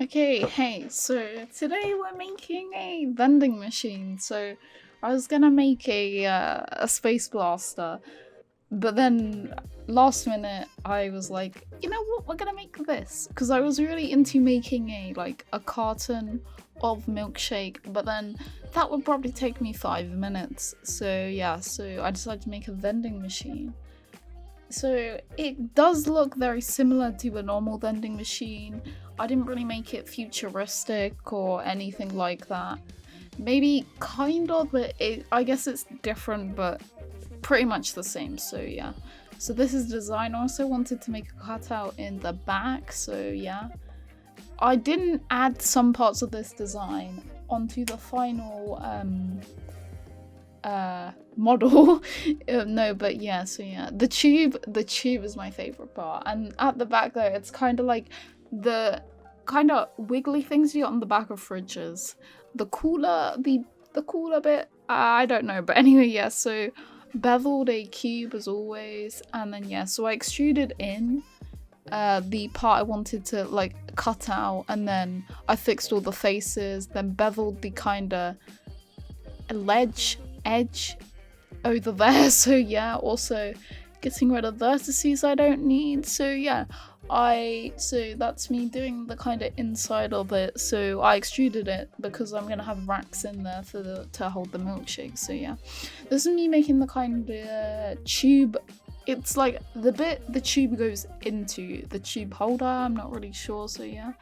Okay, hey, so today we're making a vending machine. So I was gonna make a space blaster, but then last minute I was like, you know what, we're gonna make this because I was really into making a carton of milkshake, but then that would probably take me 5 minutes. So yeah, so I decided to make a vending machine. So it does look very similar to a normal vending machine. I didn't really make it futuristic or anything like that. Maybe kind of, but I guess it's different, but pretty much the same. So yeah. So this is design. I also wanted to make a cutout in the back. So yeah. I didn't add some parts of this design onto the final model. No, but yeah, so yeah, the tube is my favorite part, and at the back there it's kind of like the kind of wiggly things you get on the back of fridges. The cooler bit, I don't know, but anyway, yeah, so beveled a cube as always, and then yeah, so I extruded in the part I wanted to like cut out, and then I fixed all the faces, then beveled the kind of edge over there. So yeah, also getting rid of vertices I don't need. So yeah, so that's me doing the kind of inside of it. So I extruded it because I'm gonna have racks in there to hold the milkshake. So yeah, this is me making the kind of tube. It's like the bit the tube goes into the tube holder. I'm not really sure. So yeah.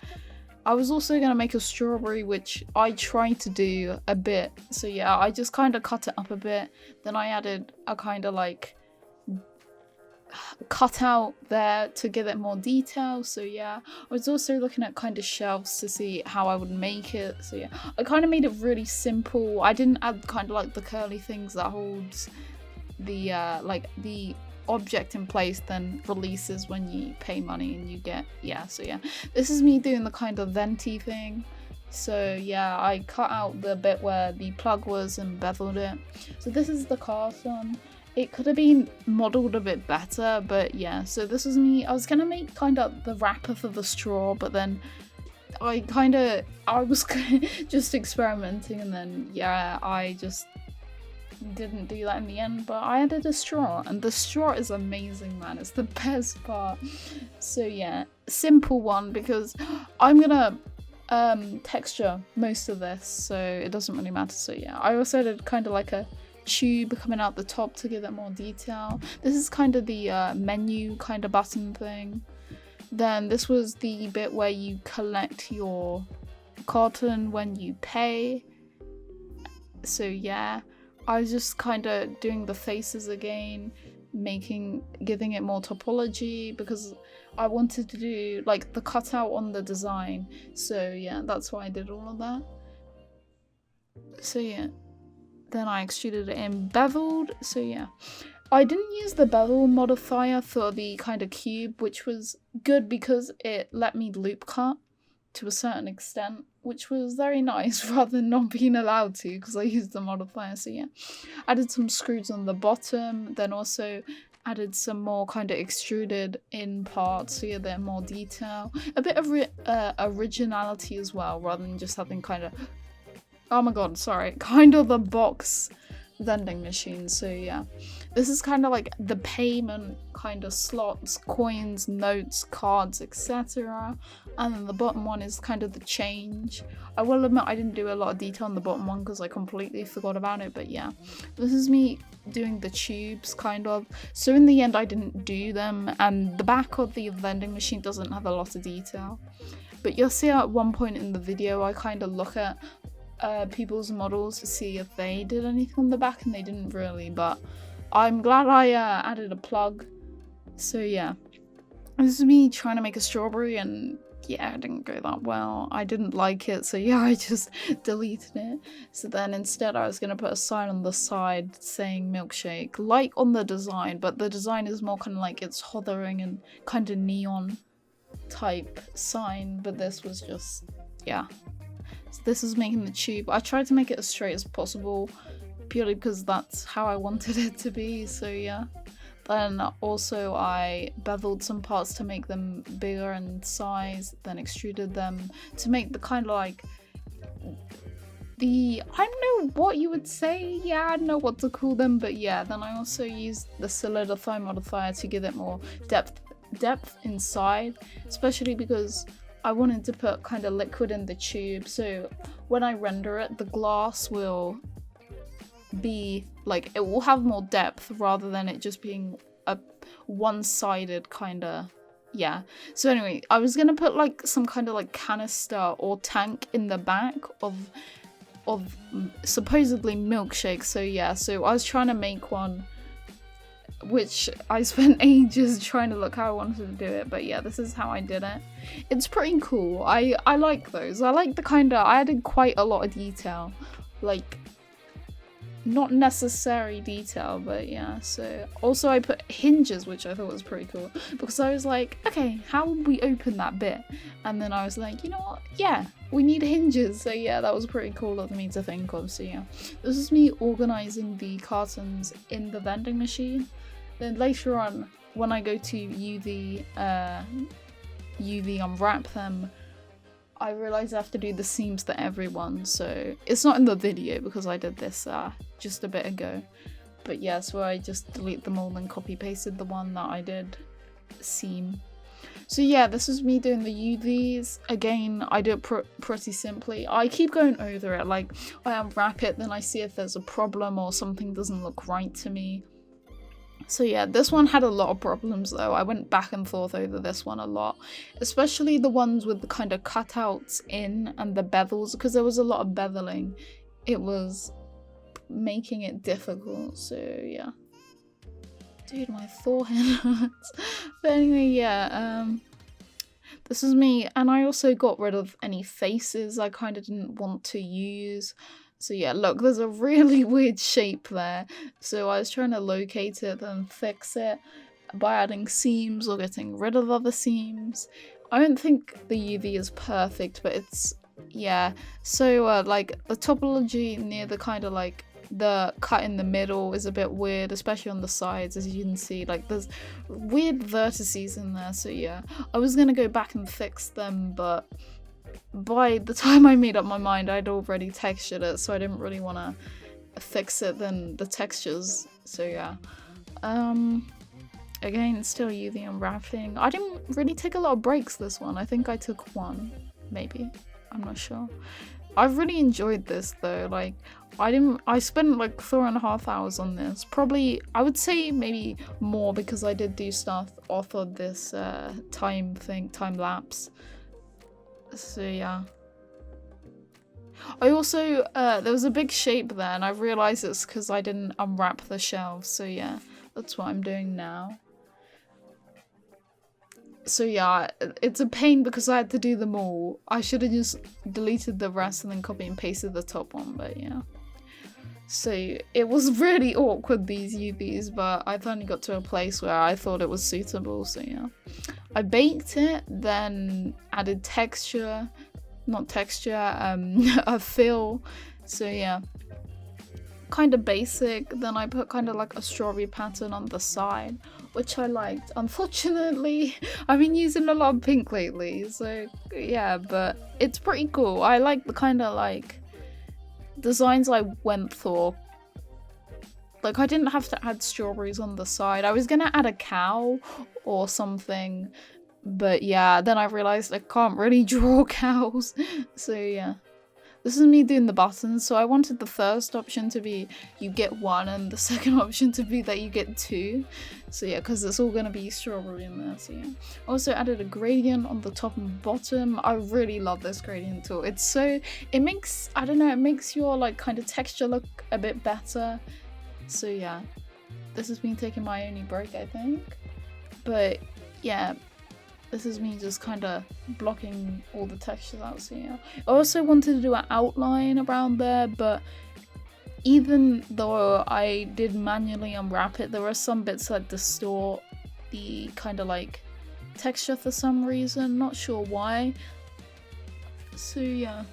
I was also going to make a strawberry, which I tried to do a bit. So yeah, I just kind of cut it up a bit. Then I added a kind of like cutout there to give it more detail. So yeah, I was also looking at kind of shelves to see how I would make it. So yeah, I kind of made it really simple. I didn't add kind of like the curly things that holds the the object in place, then releases when you pay money and you get, yeah, so yeah, this is me doing the kind of venti thing. So yeah, I cut out the bit where the plug was and beveled it. So this is the carton. It could have been modeled a bit better, but yeah, so this was me. I was gonna make kind of the wrapper for the straw, but then I was just experimenting, and then yeah, I just didn't do that in the end, but I added a straw, and the straw is amazing, man. It's the best part. So yeah, simple one because I'm gonna texture most of this, so it doesn't really matter. So yeah, I also did kind of like a tube coming out the top to give it more detail. This is kind of the menu kind of button thing. Then this was the bit where you collect your carton when you pay. So yeah, I was just kind of doing the faces again, giving it more topology because I wanted to do like the cutout on the design. So yeah, that's why I did all of that. So yeah, then I extruded it in beveled. So yeah, I didn't use the bevel modifier for the kind of cube, which was good because it let me loop cut to a certain extent, which was very nice rather than not being allowed to because I used the modifier. So yeah, added some screws on the bottom, then also added some more kind of extruded in parts so yeah, they're more detail, a bit of originality as well, rather than just having kind of, oh my god, sorry, kind of the box vending machine. So yeah, this is kind of like the payment kind of slots, coins, notes, cards, etc. And then the bottom one is kind of the change. I will admit I didn't do a lot of detail on the bottom one because I completely forgot about it, but yeah, this is me doing the tubes kind of. So in the end I didn't do them, and the back of the vending machine doesn't have a lot of detail, but you'll see at one point in the video I kind of look at people's models to see if they did anything on the back, and they didn't really, but I'm glad I added a plug. So yeah, this is me trying to make a strawberry, and yeah, it didn't go that well. I didn't like it, so yeah, I just deleted it. So then instead I was going to put a sign on the side saying milkshake, like on the design, but the design is more kind of like it's hovering and kind of neon type sign, but this was just, yeah. So this is making the tube. I tried to make it as straight as possible, purely because that's how I wanted it to be, so yeah. Then also I beveled some parts to make them bigger in size, then extruded them to make the kind of like I don't know what you would say, yeah, I don't know what to call them, but yeah, then I also used the solidify modifier to give it more depth inside, especially because I wanted to put kind of liquid in the tube, so when I render it, the glass will be like, it will have more depth rather than it just being a one-sided kind of, yeah. So anyway, I was gonna put like some kind of like canister or tank in the back of supposedly milkshake, so yeah, so I was trying to make one, which I spent ages trying to look how I wanted to do it, but yeah, this is how I did it. It's pretty cool. I like those. I like the kind of, I added quite a lot of detail, like not necessary detail, but yeah. So also I put hinges, which I thought was pretty cool, because I was like, okay, how would we open that bit? And then I was like, you know what, yeah, we need hinges. So yeah, that was pretty cool of me to think of. So yeah, this is me organizing the cartons in the vending machine. Then later on, when I go to UV unwrap them, I realised I have to do the seams to everyone, so it's not in the video because I did this just a bit ago. But yeah, so I just delete them all and copy pasted the one that I did seam. So yeah, this is me doing the UVs. Again, I do it pretty simply. I keep going over it, like I unwrap it, then I see if there's a problem or something doesn't look right to me. So yeah, this one had a lot of problems though. I went back and forth over this one a lot, especially the ones with the kind of cutouts in and the bezels, because there was a lot of beveling. It was making it difficult, so yeah. Dude, my forehead hurts. But anyway, yeah, this is me, and I also got rid of any faces I kind of didn't want to use. So yeah, look, there's a really weird shape there. So I was trying to locate it and fix it by adding seams or getting rid of other seams. I don't think the UV is perfect, but it's, yeah. So like the topology near the kind of like the cut in the middle is a bit weird, especially on the sides, as you can see. Like there's weird vertices in there. So yeah, I was gonna go back and fix them, but by the time I made up my mind, I'd already textured it, so I didn't really want to fix it then the textures. So yeah, again, still UV unwrapping. I didn't really take a lot of breaks this one. I think I took one, maybe, I'm not sure. I really enjoyed this though. Like I spent like 4.5 hours on this, probably. I would say maybe more, because I did do stuff off of this time lapse. So yeah, I also there was a big shape there, and I realized it's because I didn't unwrap the shelves. So yeah, that's what I'm doing now. So yeah, it's a pain because I had to do them all. I should have just deleted the rest and then copy and pasted the top one, but yeah. So it was really awkward, these UVs, but I finally got to a place where I thought it was suitable, so yeah. I baked it, then added texture, not texture, a fill, so yeah. Kind of basic, then I put kind of like a strawberry pattern on the side, which I liked. Unfortunately, I've been using a lot of pink lately, so yeah, but it's pretty cool. I like the kind of like designs I went for. Like I didn't have to add strawberries on the side. I was gonna add a cow or something, but yeah, then I realized I can't really draw cows. So yeah, this is me doing the buttons. So I wanted the first option to be you get one, and the second option to be that you get two. So yeah, because it's all gonna be strawberry in there. So yeah, also added a gradient on the top and bottom. I really love this gradient tool. It's so, it makes, I don't know, it makes your like kind of texture look a bit better. So yeah, this is me taking my only break, I think. But yeah, this is me just kind of blocking all the textures out. So yeah, I also wanted to do an outline around there, but even though I did manually unwrap it, there are some bits that distort the kind of like texture for some reason, not sure why. So yeah,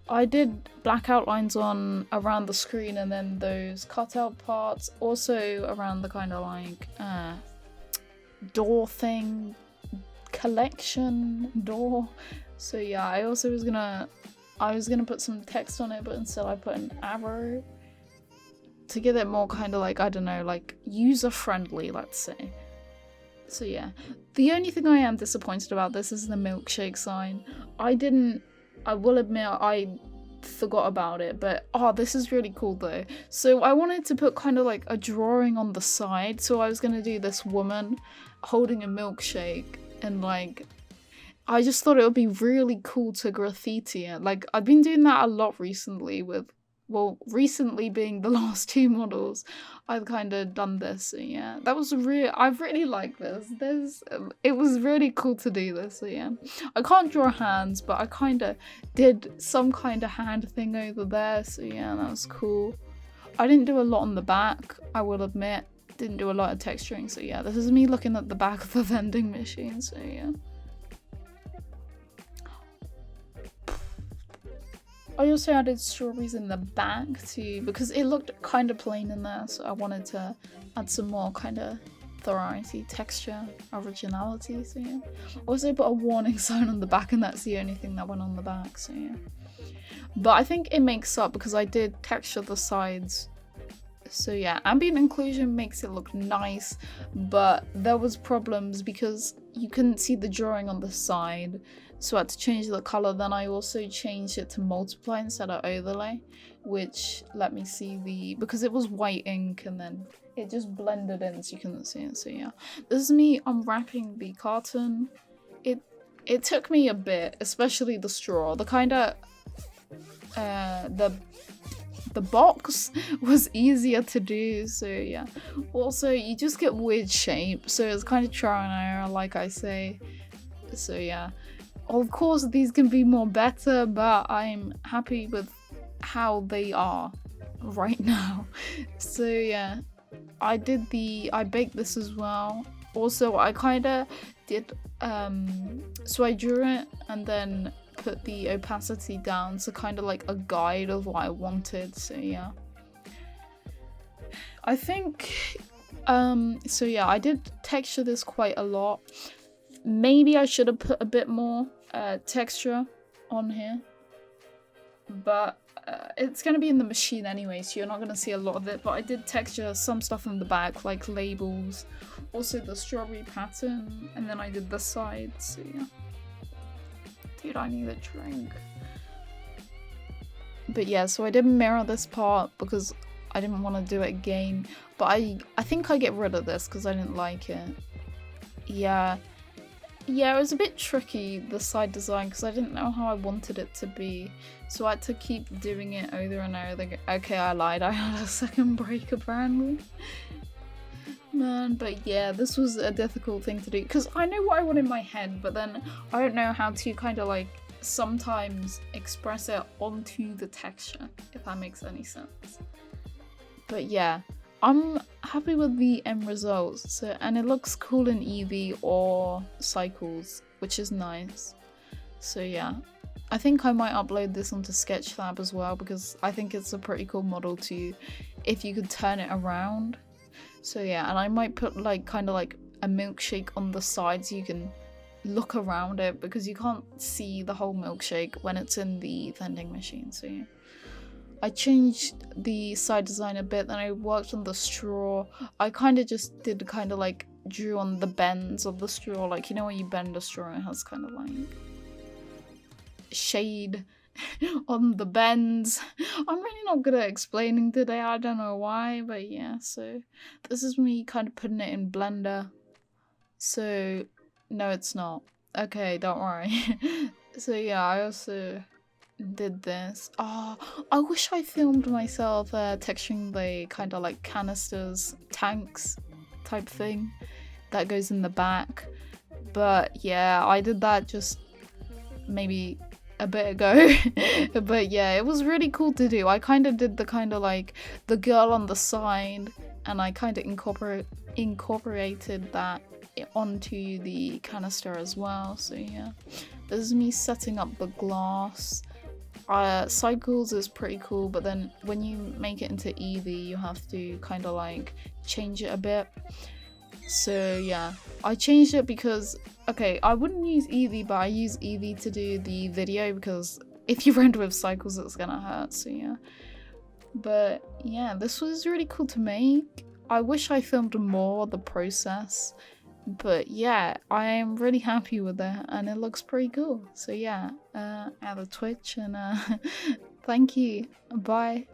I did black outlines on around the screen and then those cutout parts, also around the kind of like door thing, collection door. So yeah, I was gonna put some text on it, but instead I put an arrow to get it more kind of like, I don't know, like user friendly, let's say. So yeah, the only thing I am disappointed about this is the milkshake sign. I will admit I forgot about it, but this is really cool though. So I wanted to put kind of like a drawing on the side, so I was gonna do this woman holding a milkshake, and like I just thought it would be really cool to graffiti it. Like I've been doing that a lot recently with, well, recently being the last two models, I've kind of done this. So yeah, that was I really like this. It was really cool to do this. So yeah, I can't draw hands, but I kind of did some kind of hand thing over there. So yeah, that was cool. I didn't do a lot on the back, I will admit. Didn't do a lot of texturing. So yeah, this is me looking at the back of the vending machine. So yeah. I also added strawberries in the back too, because it looked kind of plain in there, so I wanted to add some more kind of variety, texture, originality, so yeah. Also put a warning sign on the back, and that's the only thing that went on the back, so yeah. But I think it makes up because I did texture the sides. So yeah, ambient inclusion makes it look nice, but there was problems because you couldn't see the drawing on the side. So I had to change the color. Then I also changed it to multiply instead of overlay, which let me see because it was white ink and then it just blended in so you couldn't see it. So yeah, this is me unwrapping the carton. It took me a bit, especially the straw. The kind of the box was easier to do, so yeah. Also, you just get weird shapes, so it's kind of trial and error, like I say. So yeah. Of course, these can be more better, but I'm happy with how they are right now. So yeah, I baked this as well. Also, I kind of did, so I drew it and then put the opacity down to kind of like a guide of what I wanted. So yeah, I think, so yeah, I did texture this quite a lot. Maybe I should have put a bit more texture on here, but it's going to be in the machine anyway, so you're not going to see a lot of it. But I did texture some stuff in the back, like labels, also the strawberry pattern, and then I did the sides. So yeah, dude, I need a drink. But yeah, so I didn't mirror this part because I didn't want to do it again, but I think I get rid of this because I didn't like it. Yeah, it was a bit tricky, the side design, because I didn't know how I wanted it to be. So I had to keep doing it over and over. Okay, I lied. I had a second break, apparently. Man, but yeah, this was a difficult thing to do. Because I know what I want in my head, but then I don't know how to kind of like sometimes express it onto the texture, if that makes any sense. But yeah. I'm happy with the end results, so, and it looks cool in Eevee or Cycles, which is nice. So yeah, I think I might upload this onto Sketchlab as well, because I think it's a pretty cool model too, if you could turn it around. So yeah, and I might put like kind of like a milkshake on the side so you can look around it, because you can't see the whole milkshake when it's in the vending machine. So yeah. I changed the side design a bit, then I worked on the straw. I kind of just did kind of like drew on the bends of the straw, like, you know when you bend a straw, it has kind of like shade on the bends. I'm really not good at explaining today, I don't know why, but yeah, so this is me kind of putting it in Blender. So, no it's not. Okay, don't worry. So yeah, I also did this. I wish I filmed myself texturing the kind of like canisters, tanks type thing that goes in the back, but yeah, I did that just maybe a bit ago. But yeah, it was really cool to do. I kind of did the kind of like the girl on the side, and I kind of incorporated that onto the canister as well. So yeah, this is me setting up the glass. Cycles is pretty cool, but then when you make it into Eevee, you have to kind of like change it a bit. So yeah, I changed it because, okay, I wouldn't use Eevee, but I use Eevee to do the video because if you render with Cycles, it's gonna hurt, so yeah. But yeah, this was really cool to make. I wish I filmed more of the process, but yeah, I am really happy with it and it looks pretty cool. So yeah, out of Twitch, and thank you. Bye.